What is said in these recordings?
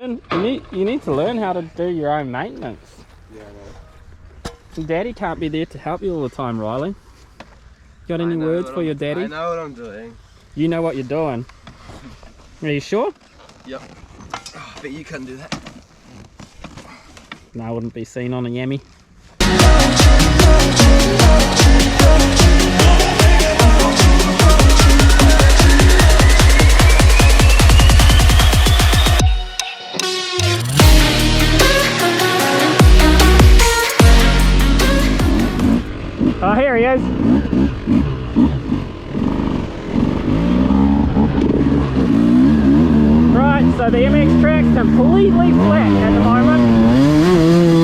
And you need to learn how to do your own maintenance. Yeah, I know. Daddy can't be there to help you all the time, Riley. Got any words for your daddy? I know what I'm doing. You know what you're doing. Are you sure? Yep. Oh, but you couldn't do that. No, I wouldn't be seen on a yammy. Oh, here he is. Right, so the MX track's completely flat at the moment.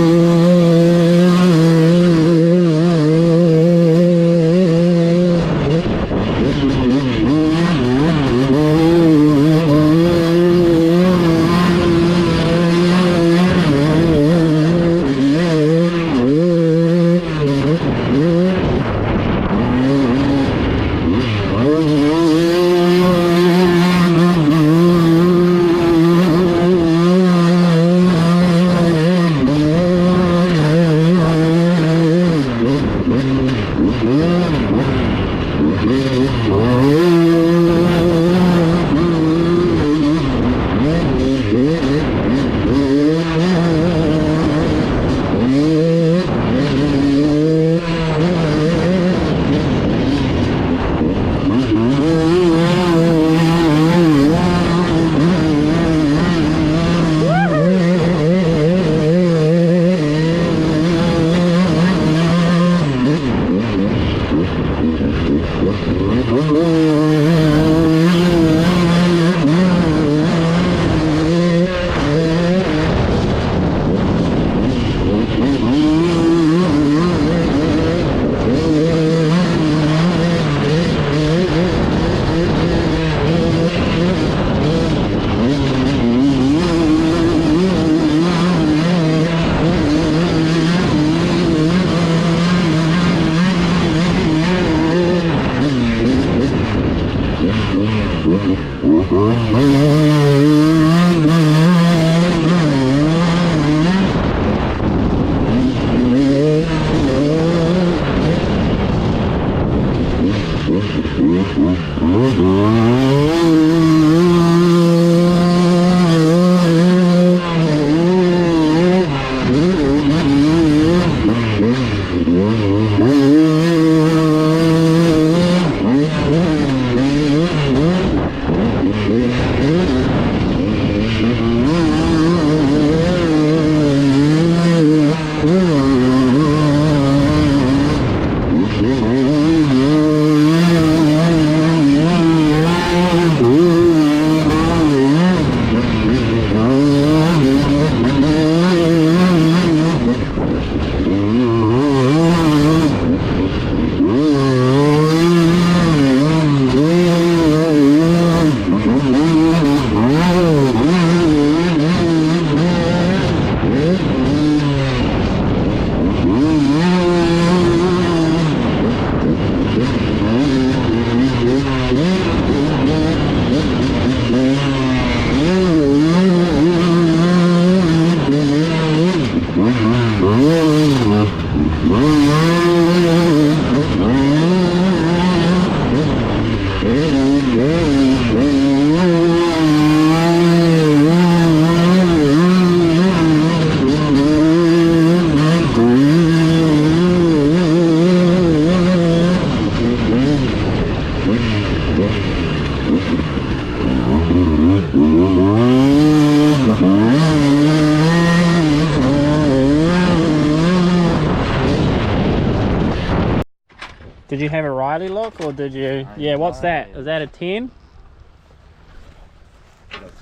Did you have a Riley look or did you? Yeah, what's that? Is that a 10?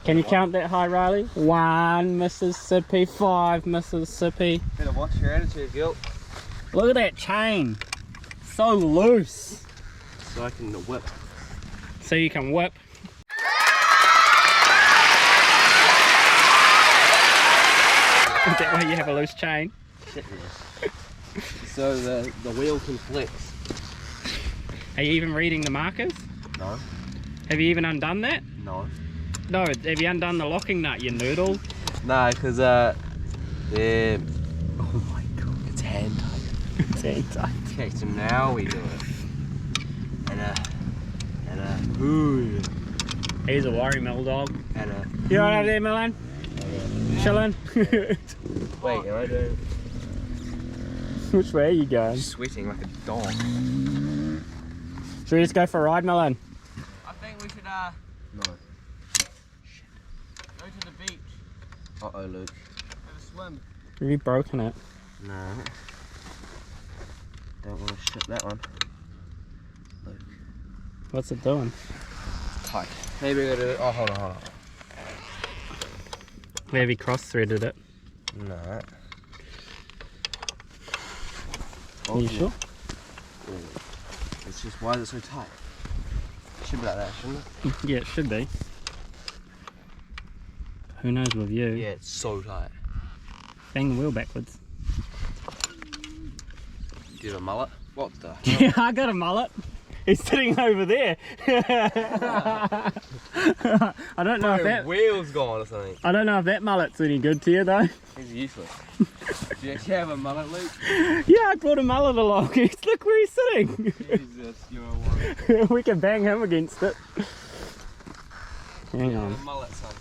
Can you count that high, Riley? 1 Mississippi, 5 Mississippi. Better watch your attitude, Gil. Look at that chain. So loose. So I can whip. So you can whip. Is that why you have a loose chain? So the wheel can flex. Are you even reading the markers? No. Have you even undone that? No. No, have you undone the locking nut, you noodle? No, because yeah. Oh my god, it's hand tight. It's hand tight. Okay, so now we do it. Ooh. He's a worry mill dog. And You right over there, Milan? Chilling? wait, am I doing? Which way are you going? Sweating like a dog. Should we just go for a ride, Milan? I think we should no. Shit. Go to the beach. Uh-oh, Luke. Have a swim. Have you broken it? No. Don't want to shit that one. Luke. What's it doing? It's tight. Maybe we gotta. Oh, hold on. Maybe cross-threaded it. No. Are you sure? It's just, why is it so tight? It should be like that, shouldn't it? Yeah, it should be. Who knows with you? Yeah, it's so tight. Bang the wheel backwards. Do you have a mullet? What the? Yeah, I got a mullet. He's sitting over there. I don't know if that wheel's gone or something. I don't know if that mullet's any good to you though. He's useless. Do you actually have a mullet, Luke? Yeah, I brought a mullet along. Look where he's sitting. Jesus, you're a warrior. We can bang him against it. Hang You on. have a mullet, son.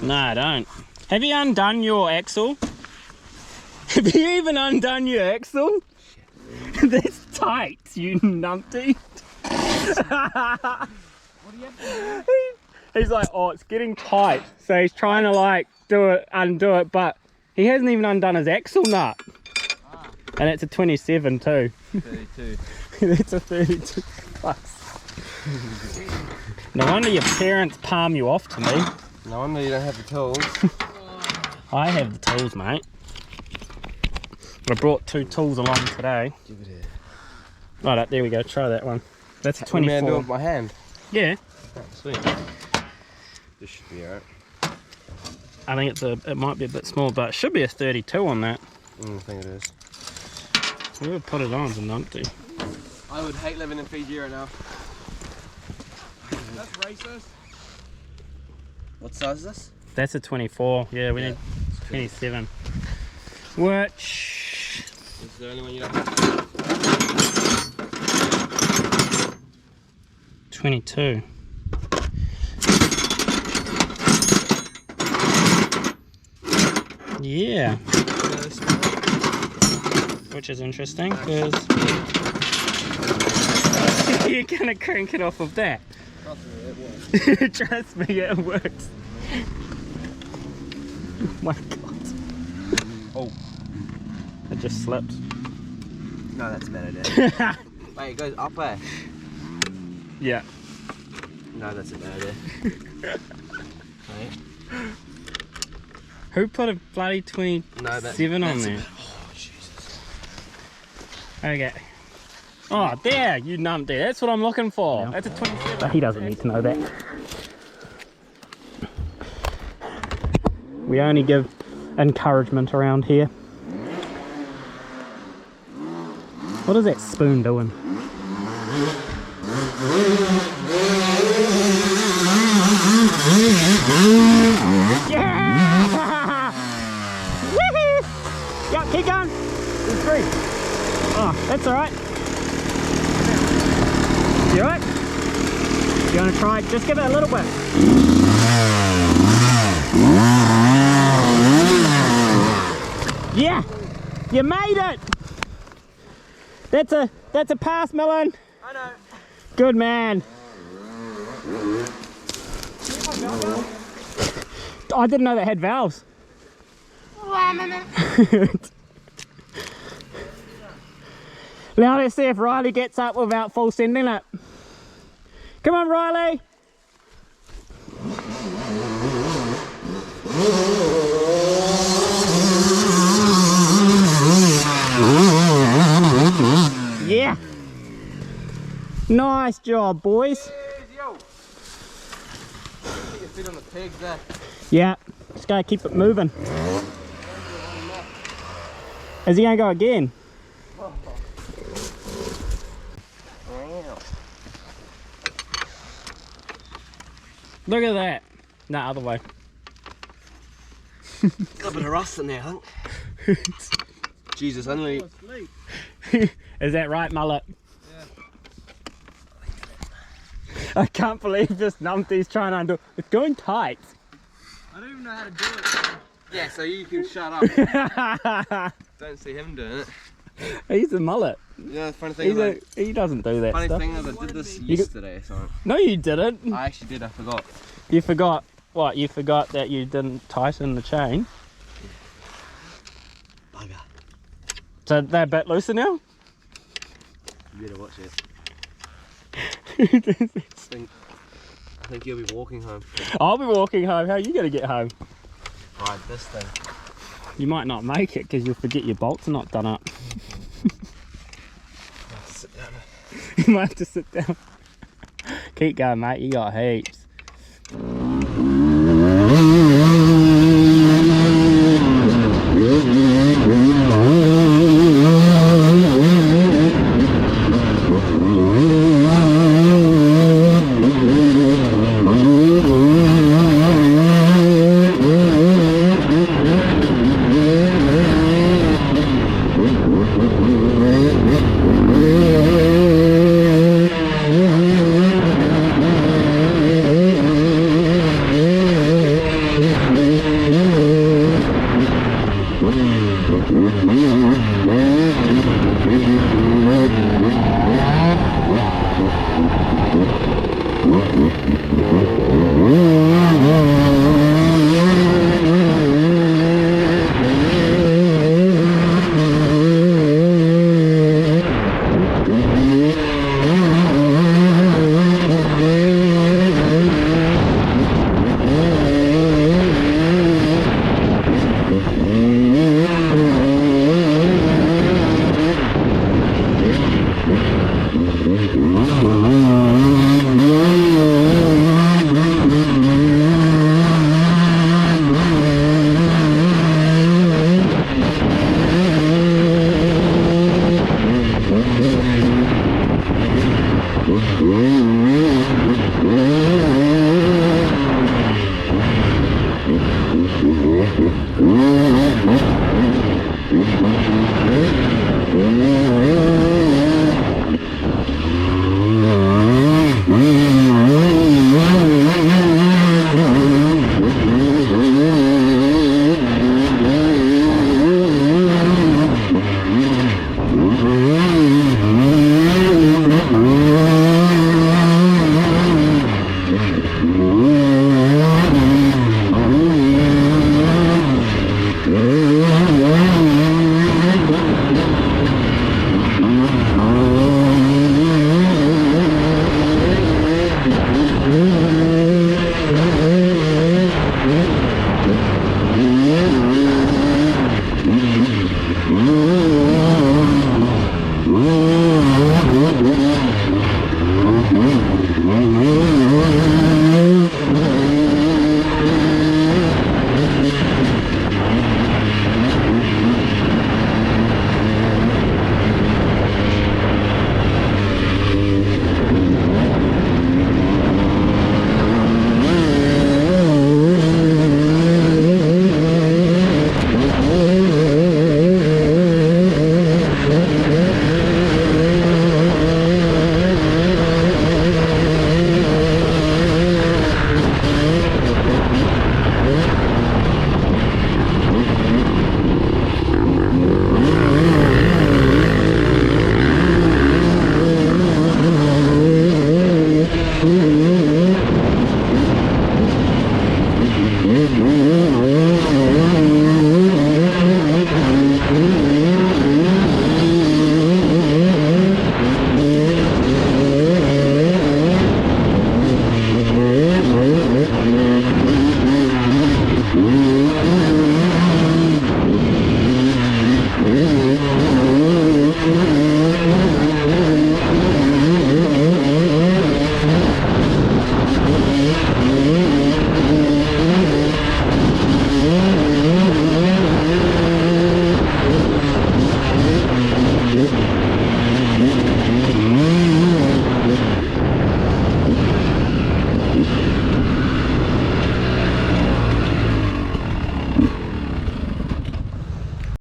No, I don't. Have you undone your axle? Have you even undone your axle? That's tight, you numpty. What do you have to do? He's like, oh, it's getting tight. So he's trying to like undo it, but he hasn't even undone his axle nut. Ah. And it's a 27 too. 32. That's a 32 plus. No wonder your parents palm you off to me. No wonder you don't have the tools. I have the tools, mate. I brought 2 tools along today. Give it here. Right, there we go. Try that one. That's a Can I do it 24. with my hand? Yeah, Oh, sweet. This should be alright. I think it might be a bit small, but it should be a 32 on that. I think it is. We would put it on as an empty. I would hate living in Fiji right now. That's racist. What size is this? That's a 24. Yeah, we need 27. Which This is the only one you don't have. 22. Yeah. Which is interesting because you're gonna crank it off of that. Trust me, it works. Oh my god. Oh. It just slipped. No, that's a bad idea. Wait, it goes up there. Yeah. No, that's a bad idea. Wait. Who put a bloody 27 on there? Oh, Jesus. Okay. Oh, there, you numpty. That's what I'm looking for. That's a 27. But he doesn't need to know that. We only give encouragement around here. What is that spoon doing? Yeah! Woohoo! Yeah, keep going. It's 3. Oh, that's alright. You alright? You want to try? Just give it a little bit. Yeah! You made it! That's a pass, Milan. I know. Good man. I didn't know they had valves. Now let's see if Riley gets up without full sending it. Come on, Riley. Yeah. Nice job, boys. Put your feet on the pegs there. Yeah, just gotta keep it moving. Is he gonna go again? Look at that. No, other way. Got a bit of rust in there, I think. Jesus, only. Is that right, mullet? Yeah. I can't believe this numpty's trying to undo. It's going tight. I don't even know how to do it. Yeah, so you can shut up. Don't see him doing it. He's a mullet. Yeah, the funny thing is, he doesn't do that funny stuff. thing is, I did this yesterday. So No, you didn't. I actually did. I forgot. You forgot what? You forgot that you didn't tighten the chain. Bugger. So they're a bit looser now. You better watch it. I think you'll be walking home. I'll be walking home. How are you going to get home? Ride this thing. You might not make it because you'll forget your bolts are not done up. Sit down. You might have to sit down. Keep going, mate. You got heaps.